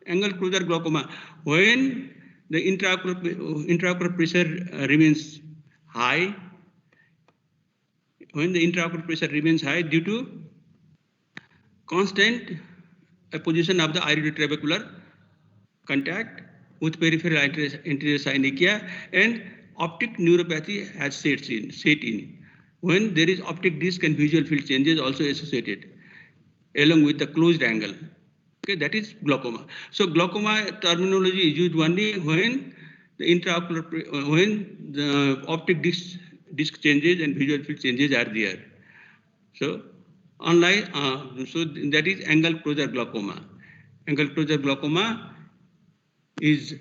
Angle closure glaucoma, when the intraocular pressure remains high, when the intraocular pressure remains high due to constant position of the iridotrabecular contact with peripheral anterior synechia, and optic neuropathy has set in. When there is optic disc and visual field changes also associated, along with the closed angle. Okay, that is glaucoma. So glaucoma terminology is used only when the optic disc changes and visual field changes are there. So unlike so that is angle closure glaucoma. Angle closure glaucoma is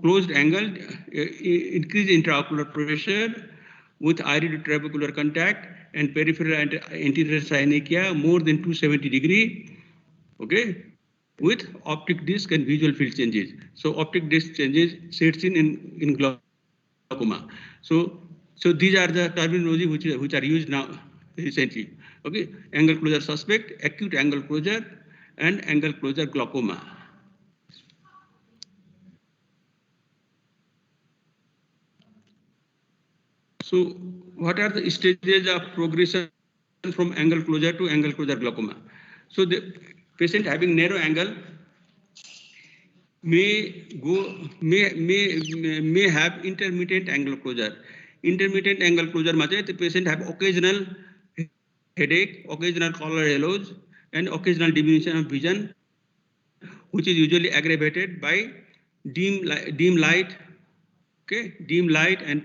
closed angle, increased intraocular pressure with iridotrabecular contact and peripheral anterior synechia more than 270 degree, okay, with optic disc and visual field changes. So optic disc changes sets in glaucoma. So these are the terminology which are used now recently. Okay, angle closure suspect, acute angle closure, and angle closure glaucoma. So what are the stages of progression from angle closure to angle closure glaucoma? So the patient having narrow angle may have intermittent angle closure. Intermittent angle closure means the patient have occasional headache, occasional color halos, and occasional diminution of vision, which is usually aggravated by dim light, okay, dim light and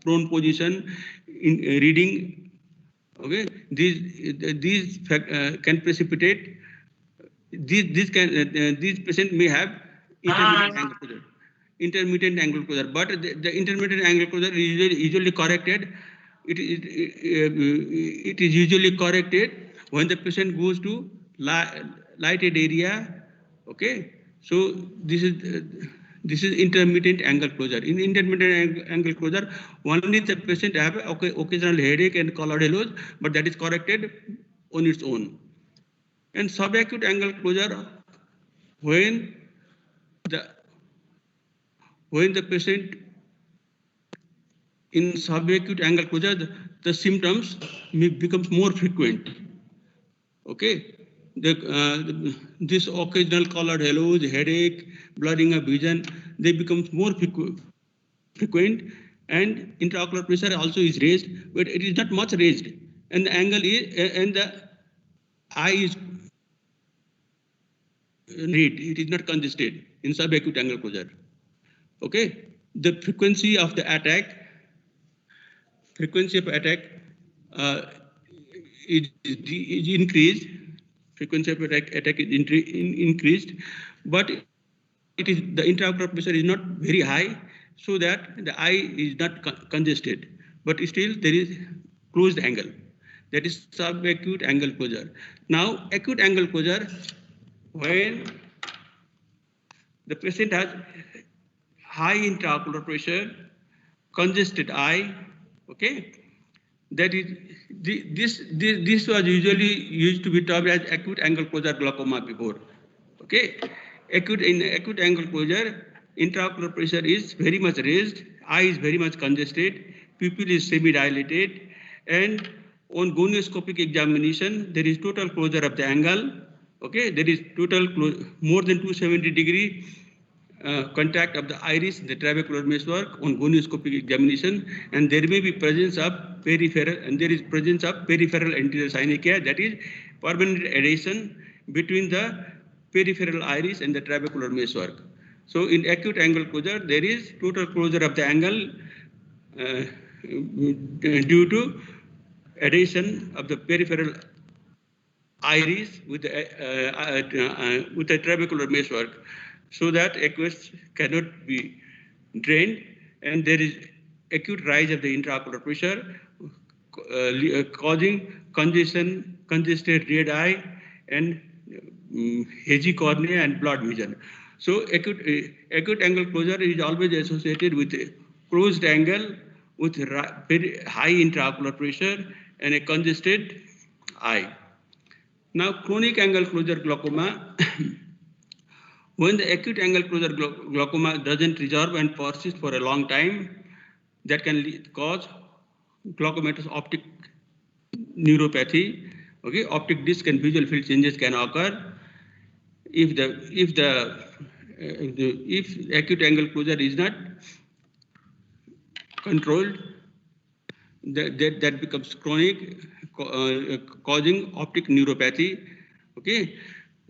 prone position in reading. Okay, these can precipitate. These patient may have intermittent angle closure. Intermittent angle closure, but the intermittent angle closure is usually corrected. It is usually corrected when the patient goes to lighted area. Okay, so this is intermittent angle closure. In intermittent angle closure, only the patient have occasional headache and colored halos, but that is corrected on its own. And subacute angle closure, when the patient in subacute angle closure, the symptoms becomes more frequent. Okay, this occasional colored halos, headache, blurring of vision, they become more frequent, and intraocular pressure also is raised, but it is not much raised, and the angle is and the eye is it is not congested in subacute angle closure. Okay, the frequency of attack is increased. Frequency of attack is increased, but it is the intraocular pressure is not very high, so that the eye is not congested, but still there is closed angle. That is subacute angle closure. Now, acute angle closure, when the patient has high intraocular pressure, congested eye, okay, that is this was usually used to be termed as acute angle closure glaucoma before. Okay, in acute angle closure, intraocular pressure is very much raised, eye is very much congested, pupil is semi-dilated, and on gonioscopic examination, there is total closure of the angle. Okay, there is total more than 270 degree contact of the iris, the trabecular meshwork on gonioscopic examination, and there may be presence of peripheral anterior synechia, that is permanent adhesion between the peripheral iris and the trabecular meshwork. So in acute angle closure, there is total closure of the angle due to adhesion of the peripheral iris with the trabecular meshwork, so that aqueous cannot be drained, and there is acute rise of the intraocular pressure, causing congested red eye, and hazy cornea and blurred vision. So acute angle closure is always associated with a closed angle with very high intraocular pressure and a congested eye. Now, chronic angle closure glaucoma, when the acute angle closure glaucoma doesn't resolve and persist for a long time, that can cause glaucomatous optic neuropathy. Okay, optic disc and visual field changes can occur if acute angle closure is not controlled. That becomes chronic, causing optic neuropathy. Okay,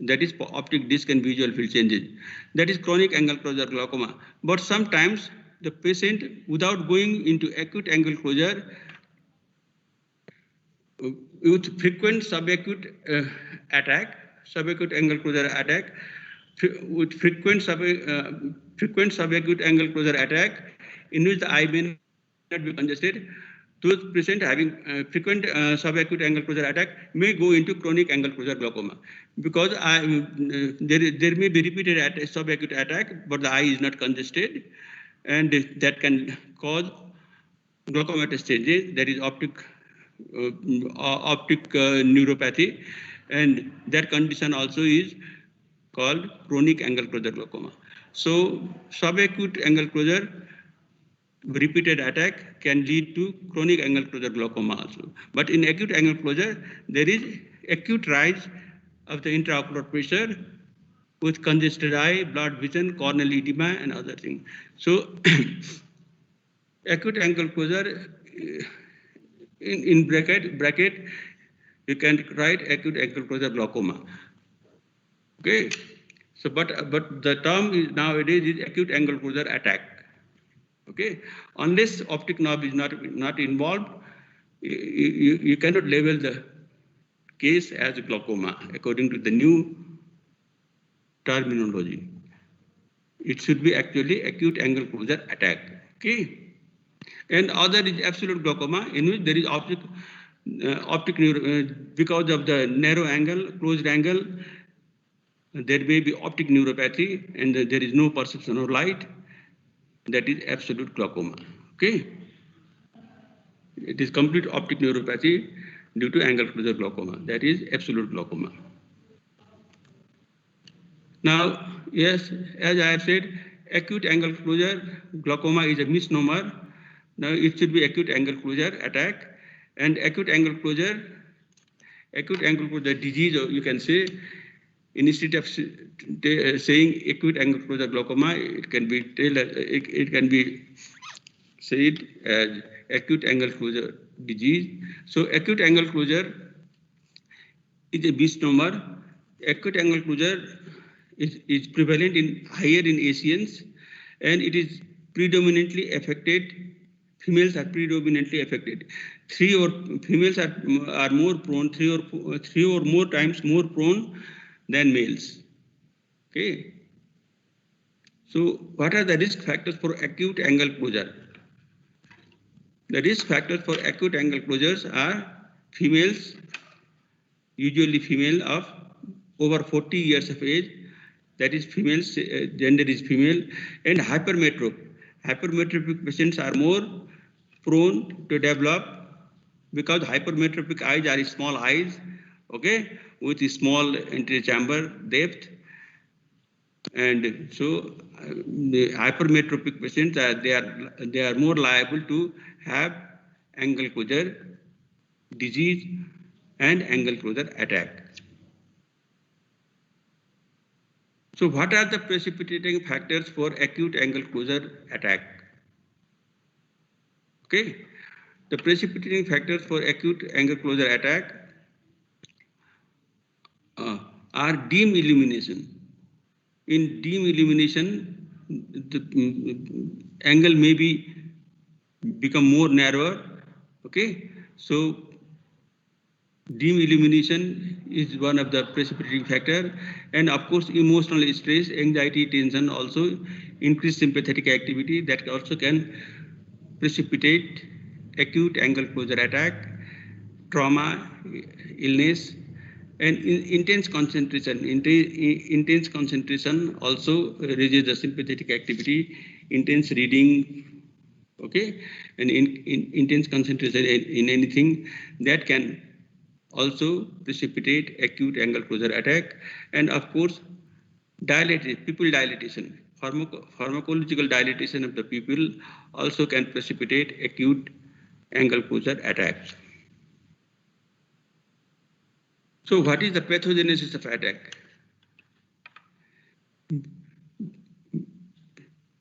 that is optic disc and visual field changes. That is chronic angle closure glaucoma. But sometimes the patient, without going into acute angle closure, with frequent subacute attack, subacute angle closure attack, with frequent subacute angle closure attack, in which the eye may not be congested, those patient having frequent subacute angle closure attack may go into chronic angle closure glaucoma, because there may be repeated subacute attack, but the eye is not congested, and that can cause glaucomatous changes, that is optic neuropathy, and that condition also is called chronic angle closure glaucoma. So subacute angle closure repeated attack can lead to chronic angle closure glaucoma also. But in acute angle closure, there is acute rise of the intraocular pressure with congested eye, blurred vision, corneal edema, and other things. So acute angle closure, in bracket, you can write acute angle closure glaucoma. Okay. So, but the term is nowadays is acute angle closure attack. Okay. Unless optic nerve is not involved, you cannot label the case as glaucoma according to the new terminology. It should be actually acute angle closure attack. Okay. And other is absolute glaucoma, in which there is optic because of the narrow angle, closed angle, there may be optic neuropathy, and there is no perception of light. That is absolute glaucoma. Okay, it is complete optic neuropathy due to angle closure glaucoma. That is absolute glaucoma. Now, yes, as I have said, acute angle closure glaucoma is a misnomer. Now, it should be acute angle closure attack, and acute angle closure disease, or you can say, instead of saying acute angle closure glaucoma, it can be said as acute angle closure disease. So acute angle closure is a misnomer. Acute angle closure is prevalent higher in Asians, and it is predominantly affected. Females are predominantly affected. Females are more prone, three or more times more prone than males. Okay. So what are the risk factors for acute angle closure? The risk factors for acute angle closures are females, usually female of over 40 years of age, that is females, gender is female, and hypermetrop. Hypermetropic patients are more prone to develop, because hypermetropic eyes are small eyes, okay, with a small antechamber depth. And so the hypermetropic patients they are more liable to have angle closure disease and angle closure attack. So what are the precipitating factors for acute angle closure attack? Okay, the precipitating factors for acute angle closure attack are dim illumination. In dim illumination, the angle may become more narrower. Okay, so dim illumination is one of the precipitating factor, and of course emotional stress, anxiety, tension also increased sympathetic activity, that also can precipitate acute angle closure attack, trauma, illness, and intense concentration. Intense concentration also raises the sympathetic activity, intense reading, okay, and intense concentration in anything that can also precipitate acute angle closure attack. And of course, pupil dilatation, pharmacological dilatation of the pupil also can precipitate acute angle closure attacks. So what is the pathogenesis of attack?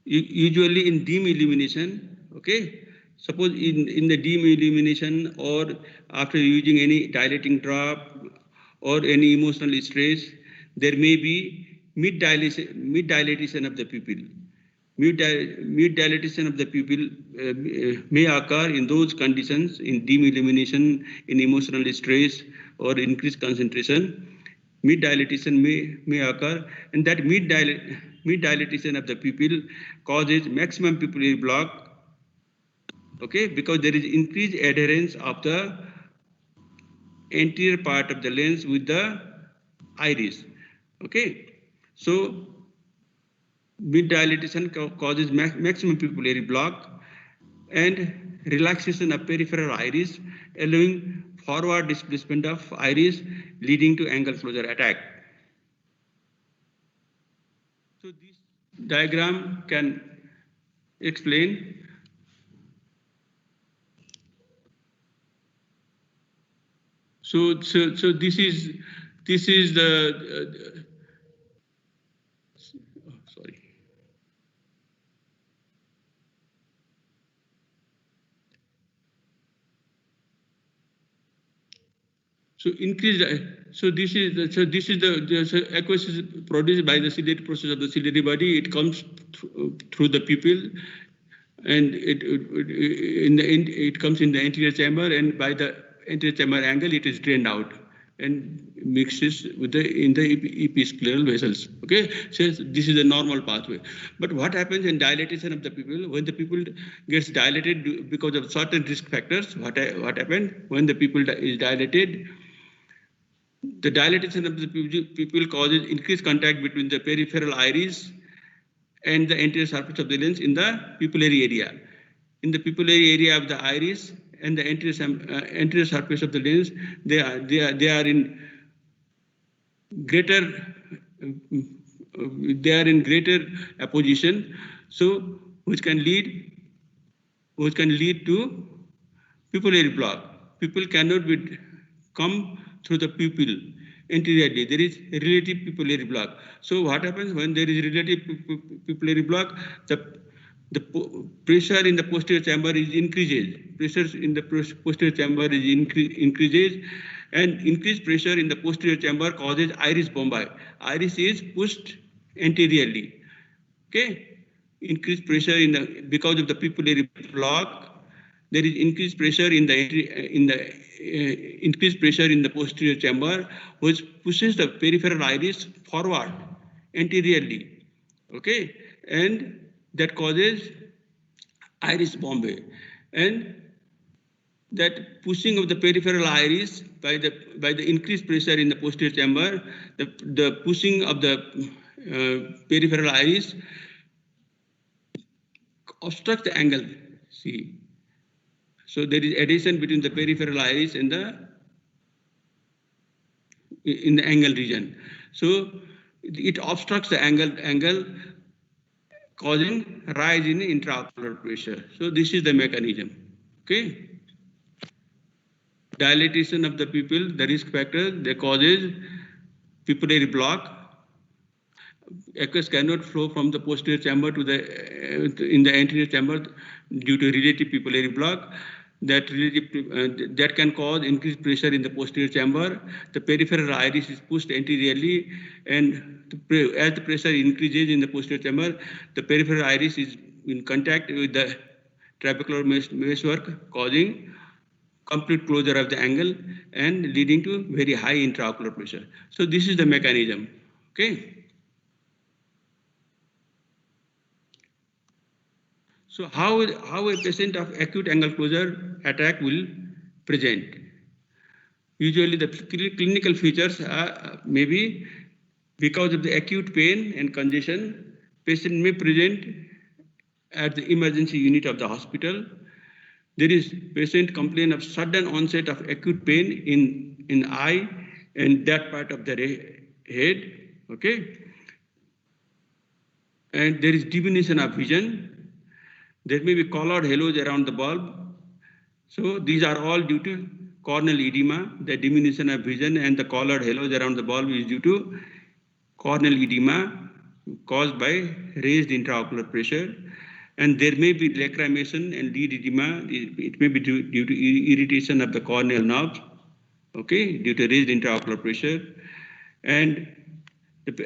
Usually in dim illumination, okay? Suppose in the dim illumination or after using any dilating drop or any emotional stress, there may be mid-dilatation of the pupil. Mid-dilatation of the pupil may occur in those conditions in dim illumination, in emotional stress or increased concentration. Mid-dilatation may occur, and that mid-dilatation of the pupil causes maximum pupillary block, okay, because there is increased adherence of the anterior part of the lens with the iris, okay. So mid-dilatation causes maximum pupillary block and relaxation of peripheral iris, allowing forward displacement of iris, leading to angle closure attack. So this diagram can explain. So this is the sorry. So increased. So this is the aqueous is produced by the ciliary process of the ciliary body. It comes through the pupil, and it comes in the anterior chamber, and by the anterior chamber angle, it is drained out and mixes with in the episcleral vessels. Okay, so this is a normal pathway. But what happens in dilatation of the pupil? When the pupil gets dilated because of certain risk factors, what happens when the pupil is dilated? The dilatation of the pupil causes increased contact between the peripheral iris and the anterior surface of the lens in the pupillary area. In the pupillary area of the iris and the anterior surface of the lens, they are in greater apposition, so which can lead to pupillary block. Pupil cannot come through the pupil anteriorly. There is relative pupillary block. So what happens when there is relative pupillary block? The pressure in the posterior chamber is increases. Pressure in the posterior chamber is increases, and increased pressure in the posterior chamber causes iris bombi. Iris is pushed anteriorly. Okay, increased pressure because of the pupillary block. There is increased pressure in the increased pressure in the posterior chamber, which pushes the peripheral iris forward anteriorly. Okay, and that causes iris bombi, and that pushing of the peripheral iris by the increased pressure in the posterior chamber, the pushing of the peripheral iris obstructs the angle. See. So there is adhesion between the peripheral iris and in the angle region. So it obstructs the angle, causing rise in intraocular pressure. So this is the mechanism. Okay. Dilatation of the pupil, the risk factor, that causes pupillary block. Aqueous cannot flow from the posterior chamber to in the anterior chamber due to relative pupillary block. That can cause increased pressure in the posterior chamber. The peripheral iris is pushed anteriorly, and as the pressure increases in the posterior chamber, the peripheral iris is in contact with the trabecular meshwork, causing complete closure of the angle and leading to very high intraocular pressure. So this is the mechanism. Okay. So how a patient of acute angle closure attack will present? Usually the clinical features are maybe because of the acute pain and congestion, patient may present at the emergency unit of the hospital There is patient complaint of sudden onset of acute pain in eye and that part of the head, okay? And there is diminution of vision. There may be colored halos around the bulb. So these are all due to corneal edema. The diminution of vision and the colored halos around the bulb is due to corneal edema caused by raised intraocular pressure. And there may be lacrimation and lid edema. It may be due to irritation of the corneal nerves, okay, due to raised intraocular pressure. And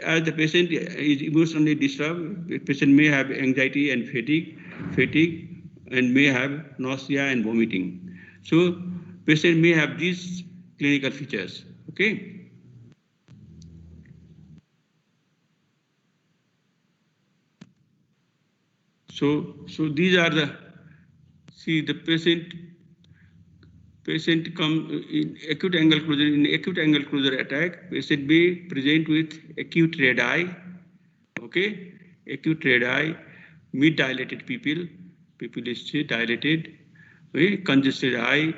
as the patient is emotionally disturbed, the patient may have anxiety and fatigue, and may have nausea and vomiting. So patient may have these clinical features, okay? So these are the, see the patient come in acute angle closure. In acute angle closure attack, patient may present with acute red eye, okay? Acute red eye, mid-dilated pupil is dilated, okay? Congested eye,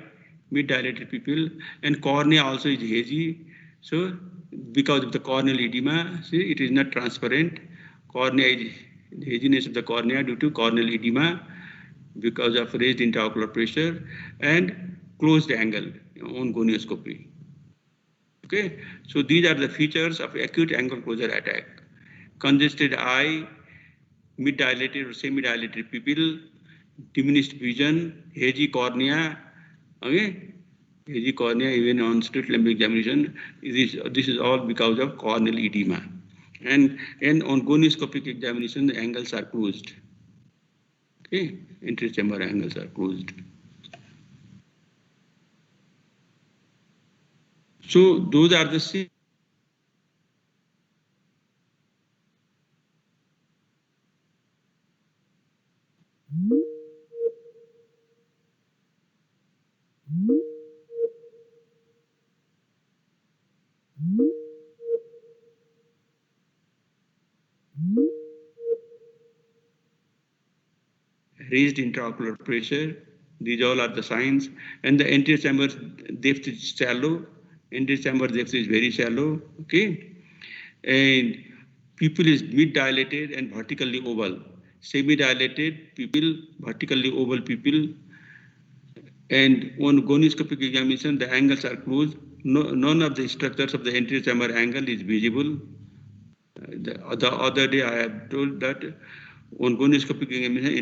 mid-dilated pupil, and cornea also is hazy. So because of the corneal edema, see it is not transparent. Cornea is haziness of the cornea due to corneal edema because of raised intraocular pressure and closed angle on gonioscopy. Okay, so these are the features of acute angle closure attack: congested eye, mid-dilated or semi-dilated pupil, diminished vision, hazy cornea. Okay, hazy cornea even on slit lamp examination. This is all because of corneal edema. And on gonioscopic examination, the angles are closed. Okay, anterior chamber angles are closed. So those are the same. Raised intraocular pressure, these all are the signs. And the anterior chamber depth is shallow. Anterior chamber depth is very shallow, okay? And pupil is mid-dilated and vertically oval. Semi-dilated pupil, vertically oval pupil. And on gonioscopic examination, the angles are closed. None of the structures of the anterior chamber angle is visible. The other day I have told that on gonioscopic examination,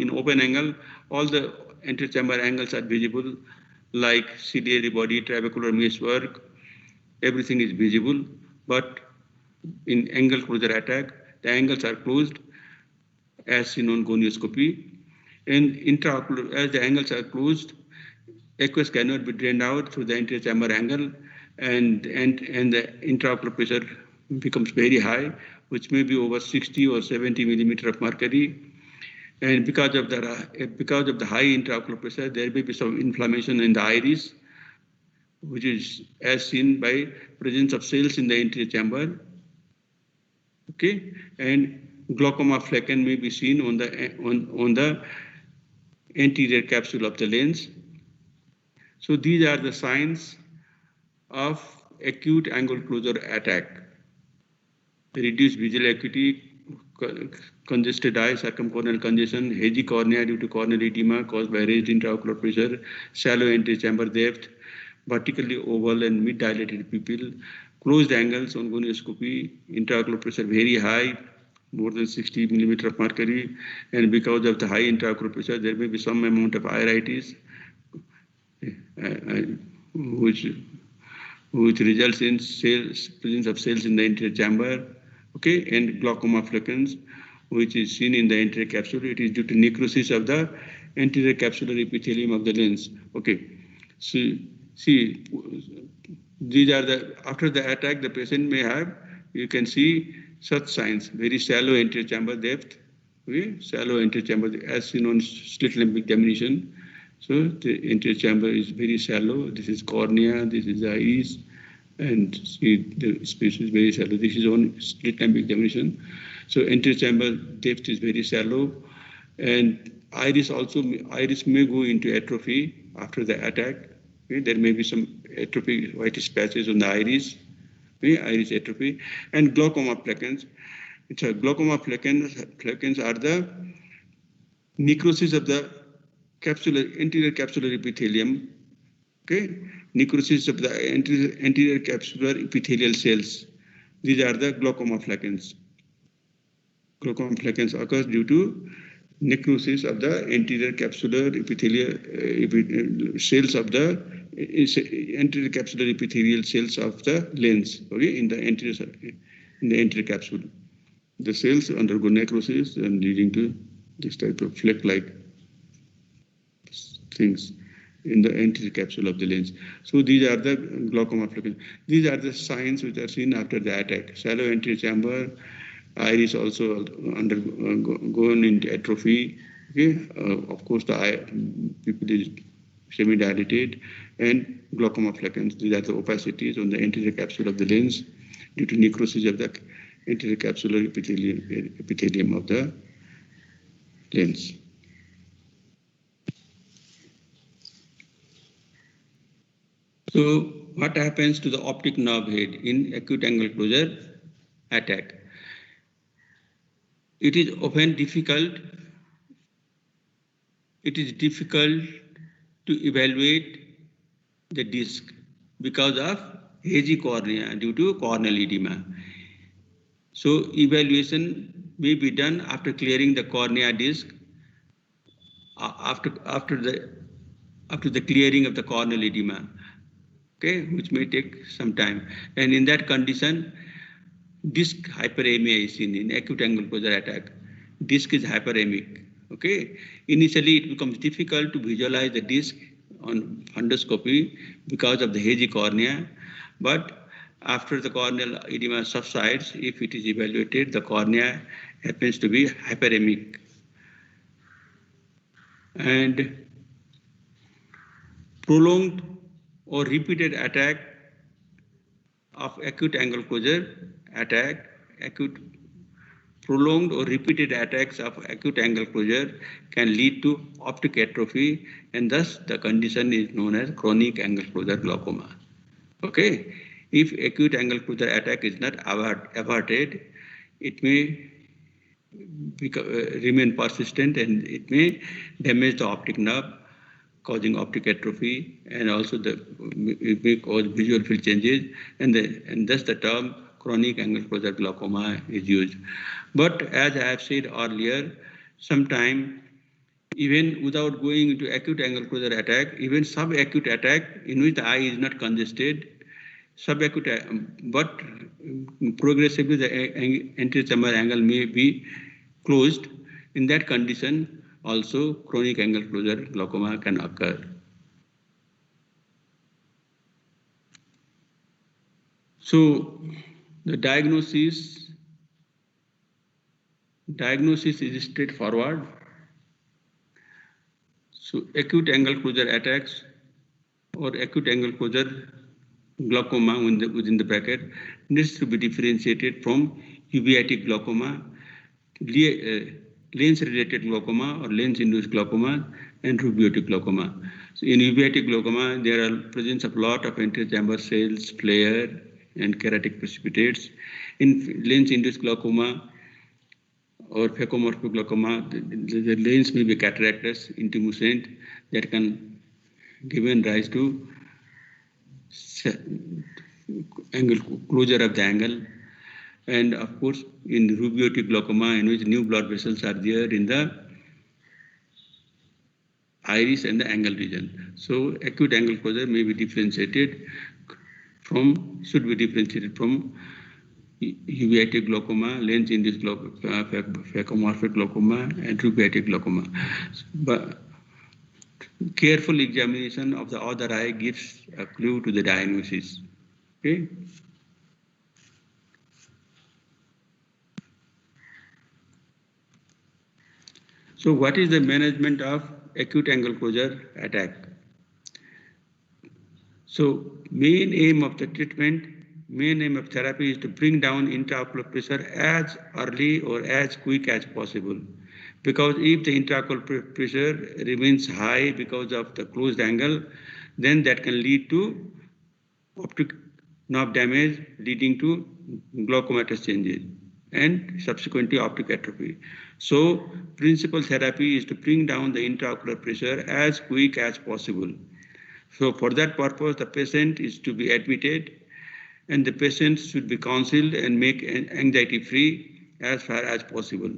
in open angle, all the anterior chamber angles are visible, like ciliary body, trabecular meshwork, everything is visible. But in angle closure attack, the angles are closed as seen on gonioscopy. And intraocular, as the angles are closed, aqueous cannot be drained out through the anterior chamber angle, and the intraocular pressure becomes very high, which may be over 60 or 70 millimeter of mercury. And because of the high intraocular pressure, there may be some inflammation in the iris, which is as seen by presence of cells in the anterior chamber. Okay, and glaucoma flecken may be seen on the anterior capsule of the lens. So these are the signs of acute angle closure attack: reduced visual acuity, congested eye, circumcorneal congestion, hazy cornea due to corneal edema caused by raised intraocular pressure, shallow anterior chamber depth, vertically oval and mid-dilated pupil, closed angles on gonioscopy, intraocular pressure very high, more than 60 millimeter of mercury, and because of the high intraocular pressure, there may be some amount of iritis, which results in presence of cells in the anterior chamber, okay, and glaucoma fleckens, which is seen in the anterior capsule. It is due to necrosis of the anterior capsular epithelium of the lens. Okay, so see, these are after the attack, the patient may have, you can see such signs: very shallow anterior chamber depth, okay, shallow anterior chamber as seen on slit lamp examination. So the anterior chamber is very shallow. This is cornea, this is the iris, and see the space is very shallow. This is on slit lamp examination. So anterior chamber depth is very shallow, and iris may go into atrophy after the attack. Okay? There may be some atrophy, whitish patches on the iris, okay? Iris atrophy, and glaucoma flecans. Glaucoma flecans are the necrosis of the anterior capsular epithelium. Okay, necrosis of the anterior capsular epithelial cells. These are the glaucoma flecans. Glaucoma flecans occurs due to necrosis of the anterior capsular epithelial cells of the anterior capsular epithelial cells of the lens. Okay, in the anterior capsule, the cells undergo necrosis and leading to this type of fleck-like things in the anterior capsule of the lens. So these are the glaucoma flecans. These are the signs which are seen after the attack. Shallow anterior chamber, iris also undergone into atrophy. Okay, of course the pupil is semi-dilated, and glaucoma flecans. These are the opacities on the anterior capsule of the lens due to necrosis of the anterior capsular epithelium of the lens. So what happens to the optic nerve head in acute angle closure attack? It is often difficult. It is difficult to evaluate the disc because of hazy cornea due to corneal edema. So evaluation may be done after clearing the cornea disc, after the clearing of the corneal edema, okay, which may take some time. And in that condition, disc hyperemia is seen in acute angle closure attack. Disc is hyperemic. Okay, initially it becomes difficult to visualize the disc on fundoscopy because of the hazy cornea, but after the corneal edema subsides, if it is evaluated, the cornea happens to be hyperemic. And prolonged or repeated attack of acute angle closure attack, prolonged or repeated attacks of acute angle closure can lead to optic atrophy, and thus the condition is known as chronic angle closure glaucoma. Okay, if acute angle closure attack is not averted, it may remain persistent and it may damage the optic nerve, causing optic atrophy, and also it may cause visual field changes, and thus the term chronic angle closure glaucoma is used. But as I have said earlier, sometimes even without going into acute angle closure attack, even subacute attack in which the eye is not congested, but progressively the anterior chamber angle may be closed. In that condition, also chronic angle closure glaucoma can occur. So the diagnosis is straightforward. So acute angle closure attacks or acute angle closure glaucoma within the bracket needs to be differentiated from uveitic glaucoma, lens-related glaucoma or lens-induced glaucoma, and rubeotic glaucoma. So in uveitic glaucoma, there are presence of lot of anterior chamber cells, flare, and keratic precipitates. In lens-induced glaucoma or phacomorphic glaucoma, the lens may be cataractous, intumescent, that can give rise to angle closure of the angle. And of course, in rubeotic glaucoma, in which new blood vessels are there in the iris and the angle region. So acute angle closure may be differentiated from uveitic glaucoma, lens-induced phacomorphic glaucoma, and rubeotic glaucoma. But careful examination of the other eye gives a clue to the diagnosis. Okay. So what is the management of acute angle closure attack? So main aim of the treatment, main aim of therapy is to bring down intraocular pressure as early or as quick as possible. Because if the intraocular pressure remains high because of the closed angle, then that can lead to optic nerve damage, leading to glaucomatous changes and subsequently optic atrophy. So principal therapy is to bring down the intraocular pressure as quick as possible. So for that purpose, the patient is to be admitted and the patient should be counseled and make anxiety free as far as possible.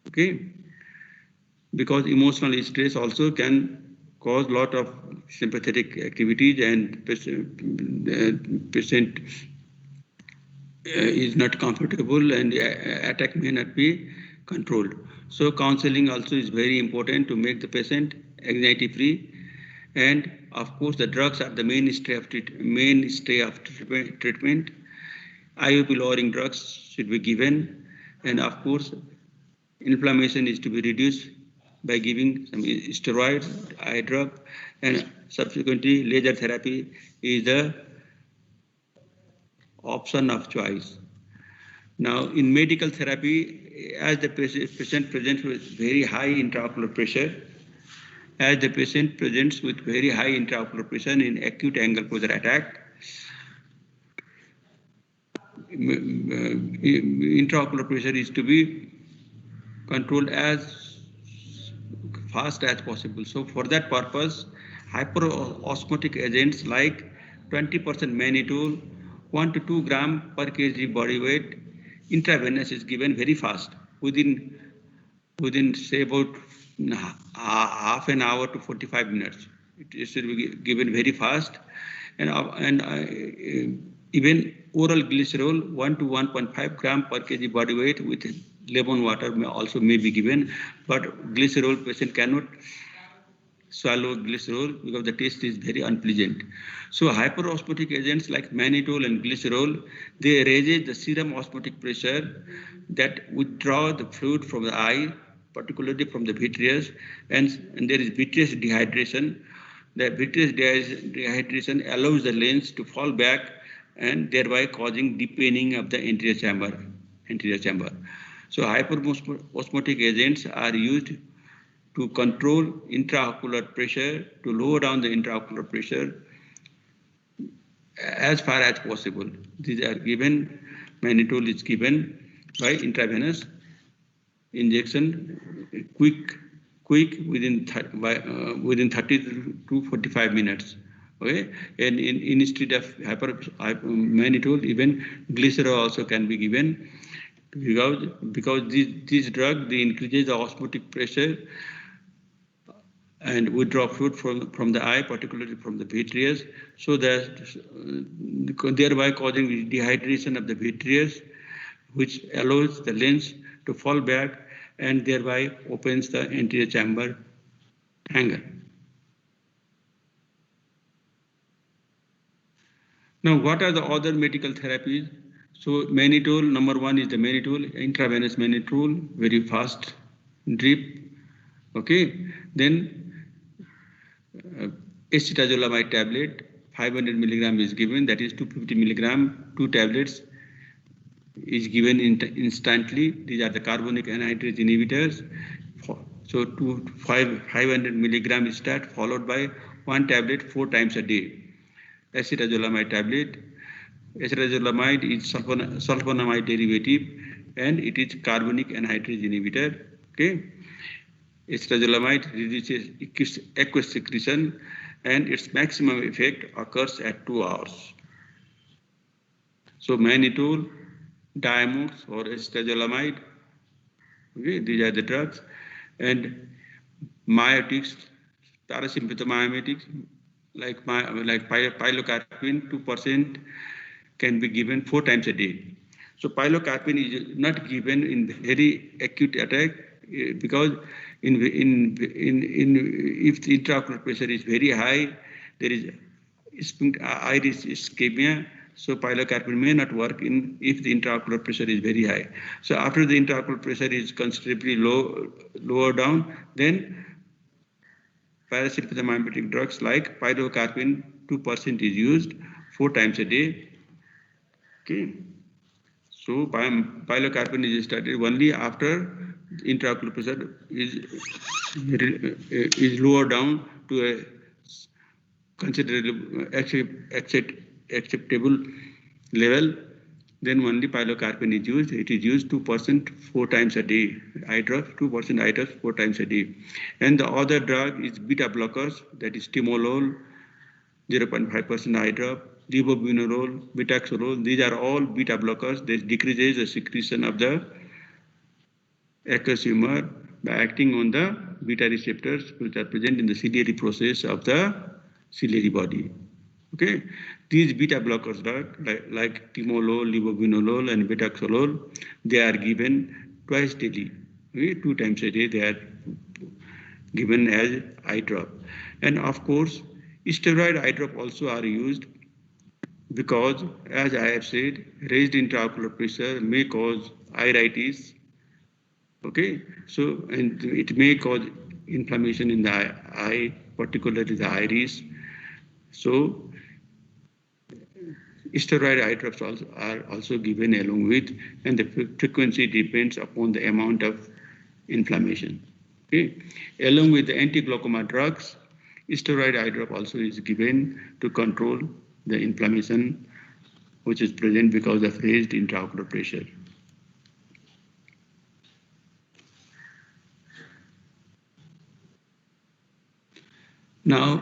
Okay? Because emotional stress also can cause a lot of sympathetic activities and patient is not comfortable and attack may not be controlled. So counseling also is very important to make the patient anxiety free. And of course, the drugs are the mainstay of treatment. IOP lowering drugs should be given. And of course, inflammation is to be reduced by giving some steroids, eye drop, and subsequently laser therapy is the option of choice. Now, in medical therapy, as the patient presents with very high intraocular pressure, in acute angle closure attack, intraocular pressure is to be controlled as fast as possible. So for that purpose, hyperosmotic agents like 20% mannitol, 1 to 2 gram per kg body weight, intravenous is given very fast, within say about half an hour to 45 minutes. It should be given very fast, and even oral glycerol 1 to 1.5 gram per kg body weight with lemon water may be given, but glycerol patient cannot swallow glycerol because the taste is very unpleasant. So hyperosmotic agents like mannitol and glycerol, they raise the serum osmotic pressure that withdraw the fluid from the eye, particularly from the vitreous, and there is vitreous dehydration. The vitreous dehydration allows the lens to fall back and thereby causing deepening of the anterior chamber. So hyperosmotic agents are used to control intraocular pressure, to lower down the intraocular pressure as far as possible. These are given, mannitol is given by intravenous injection, quick within 30 to 45 minutes. Okay, and instead of mannitol, even glycerol also can be given because this drug they increases the osmotic pressure and withdraw fluid from the eye, particularly from the vitreous, so that thereby causing dehydration of the vitreous, which allows the lens to fall back and thereby opens the anterior chamber angle. Now, what are the other medical therapies? So mannitol, number one is the mannitol, intravenous mannitol, very fast drip. Okay, then acetazolamide tablet, 500 milligram is given, that is 250 milligram, 2 tablets is given instantly. These are the carbonic anhydrase inhibitors. So 500 milligram is start, followed by 1 tablet 4 times a day. Acetazolamide tablet. Acetazolamide is sulfonamide derivative and it is carbonic anhydrase inhibitor. Okay. Acetazolamide reduces aqueous secretion and its maximum effect occurs at 2 hours. So mannitol, Diamox or acetazolamide, okay, these are the drugs, and myotics, parasympathomimetics like pilocarpine, 2% can be given 4 times a day. So pilocarpine is not given in very acute attack because if the intraocular pressure is very high, there is iris ischemia. So pilocarpine may not work if the intraocular pressure is very high. So after the intraocular pressure is considerably lower down, then parasympathomimetic drugs like pilocarpine 2% is used 4 times a day. Okay. So pilocarpine is started only after intraocular pressure is lower down to a considerable acceptable level, then only pilocarpine is used. It is used 2% 4 times a day. Eye drops, 2% eye drops 4 times a day. And the other drug is beta blockers, that is timolol, 0.5% eye drop, levobunolol, betaxolol. These are all beta blockers. This decreases the secretion of the aqueous humor by acting on the beta receptors which are present in the ciliary process of the ciliary body. Okay, these beta blockers like timolol, levobunolol, and betaxolol, they are given twice daily. Okay? 2 times a day they are given as eye drop. And of course, steroid eye drop also are used because, as I have said, raised intraocular pressure may cause iritis. Okay, so and it may cause inflammation in the eye, particularly the iris. So steroid eye drops are also given along with, and the frequency depends upon the amount of inflammation. Okay, along with the anti-glaucoma drugs, steroid eye drop also is given to control the inflammation which is present because of raised intraocular pressure. Now,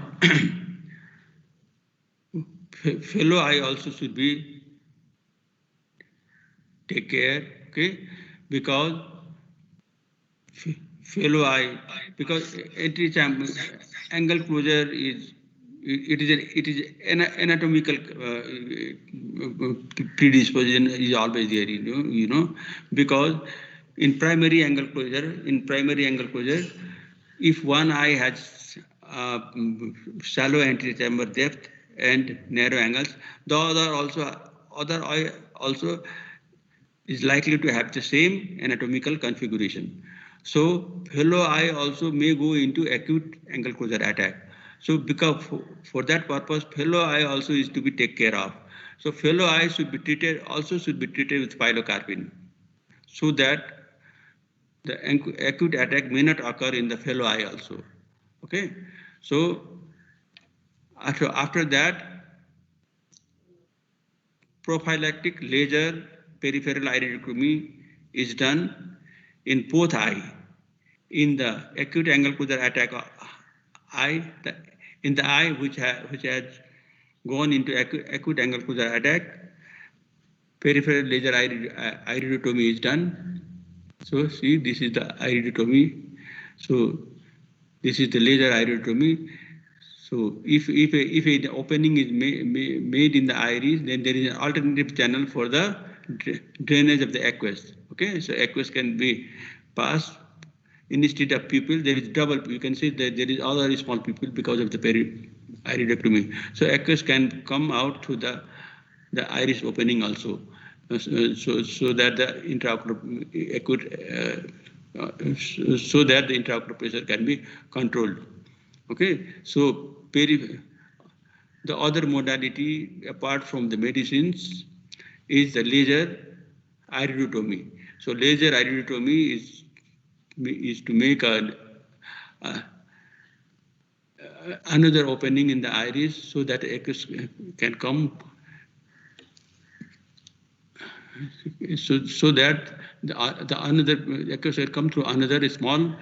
fellow eye also should be take care, okay, because fellow eye, because angle closure is an anatomical predisposition is always there, you know, because in primary angle closure, if one eye has shallow anterior chamber depth and narrow angles, the other eye also is likely to have the same anatomical configuration. So fellow eye also may go into acute angle closure attack. So because for that purpose, fellow eye also is to be taken care of. So fellow eye should be treated with pilocarpine, so that the acute attack may not occur in the fellow eye also. Okay, so after that, prophylactic laser peripheral iridectomy is done in both eye. In the acute angle closure attack eye, in the eye which has gone into acute angle closure attack, peripheral laser iridotomy is done. So see, this is the iridotomy. So this is the laser iridotomy. So if an opening is made in the iris, then there is an alternative channel for the drainage of the aqueous. Okay, so aqueous can be passed. Instead of pupil, there is double. You can see that there is other small pupil because of the iridectomy. So aqueous can come out to the iris opening also, so that the intraocular so that the intraocular pressure can be controlled. Okay, so the other modality apart from the medicines is the laser iridotomy. So laser iridotomy is to make another opening in the iris so that aqueous can come, so that the another aqueous can come through another small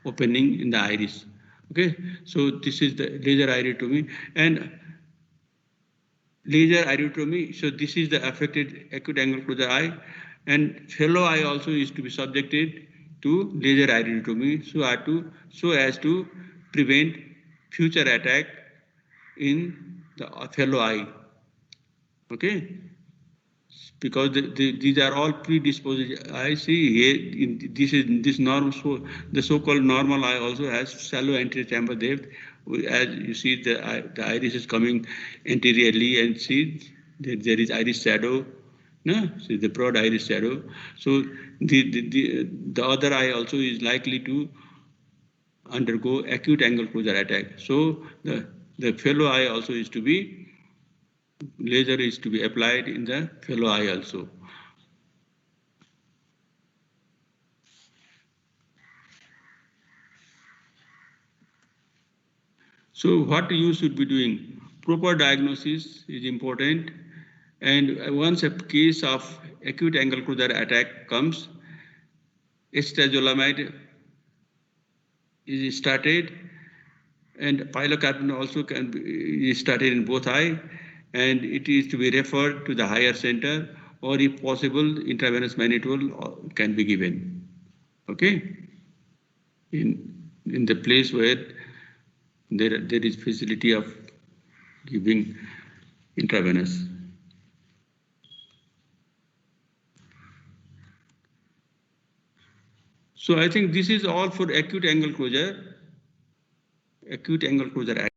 opening in the iris. Okay, so this is the laser iridotomy. And laser iridotomy, so this is the affected acute angle closure eye, and fellow eye also is to be subjected to laser iridotomy so as to prevent future attack in the fellow eye. Okay, because these are all predisposed. I see here this normal, so the so-called normal eye also has shallow anterior chamber depth. As you see, the iris is coming anteriorly, and see there is iris shadow. No, see the broad iris shadow. So the other eye also is likely to undergo acute angle closure attack. So the fellow eye also is to be, laser is to be applied in the fellow eye also. So what you should be doing? Proper diagnosis is important. And once a case of acute angle closure attack comes, acetazolamide is started, and pilocarpine also can be started in both eye, and it is to be referred to the higher center, or if possible, intravenous mannitol can be given. Okay, in the place where there is facility of giving intravenous. So I think this is all for acute angle closure. Acute angle closure.